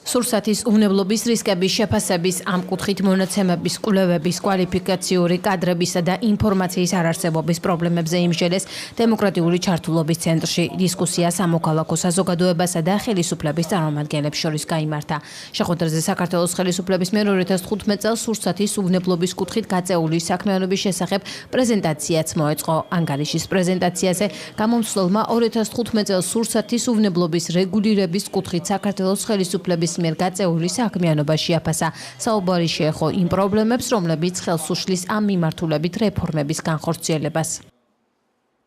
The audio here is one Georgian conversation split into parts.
სურსათის უვნებლობის რისკების შეფასების ამ კუთხით მონაცემების კვლევების კვალიფიკაციური კადრებისა და ინფორმაციის არარსებობის პრობლემებზე იმსჯელეს დემოკრატიული ჩართულობის ცენტრში. დისკუსია სამოქალაქო საზოგადოებასა და ხელისუფლების წარმომადგენლებს შორის გაიმართა. შეხვედრაზე საქართველოს ხელისუფლების მიერ 2015 წელს სურსათის უვნებლობის კუთხით გაწეული საქმიანობის შესახებ პრეზენტაციაც მოეწყო. ანგარიშის პრეზენტაციაზე გამომცნელმა 2015 წელს სურსათის უვნებლობის რეგულირების კუთხით საქართველოს ხელისუფლების მიერ გაწეული საქმიანობა შეაფასა. საუბარი შეეხო იმ პრობლემებს, რომლებიც ხელს უშლის ამ მიმართულებით რეფორმების განხორციელებას.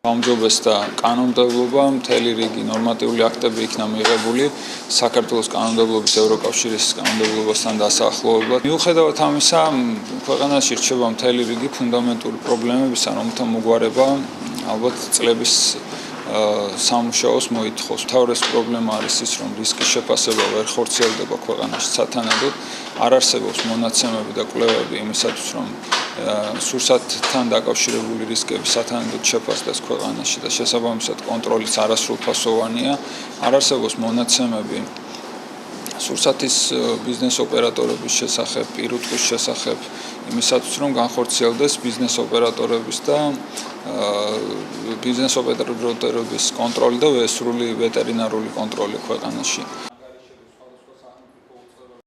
გაუმჯობესდა კანონმდებლობა, მთელი რიგი ნორმატიული აქტები იქნა მიღებული საქართველოს კანონმდებლობის ევროკავშირის კანონმდებლობასთან დასაახლოვებლად. მიუხედავად ამისა, ქვეყანაში რჩება მთელი რიგი ფუნდამენტური პრობლემებისა, რომელთა მოგვარება ალბათ წლების სამუშაოს მოითხოვს. მთავარი პრობლემა არის ის, რომ რისკის შეფასება ვერ ხორციელდება ქვეყანაში სათანადოდ, არ არსებობს მონაცემები და კვლევები იმისათვის, რომ სურსათთან დაკავშირებული რისკები სათანადოდ შეფასდეს ქვეყანაში და შესაბამისად კონტროლიც არასრულფასოვანია. არ არსებობს მონაცემები სურსათის ბიზნეს ოპერატორების შესახებ, პირუტყვის შესახებ, იმისათვის, რომ განხორციელდეს ბიზნეს ოპერატორების და ბიზნეს ოპერატორების კონტროლი და სრული ვეტერინარული კონტროლი ქვეყანაში.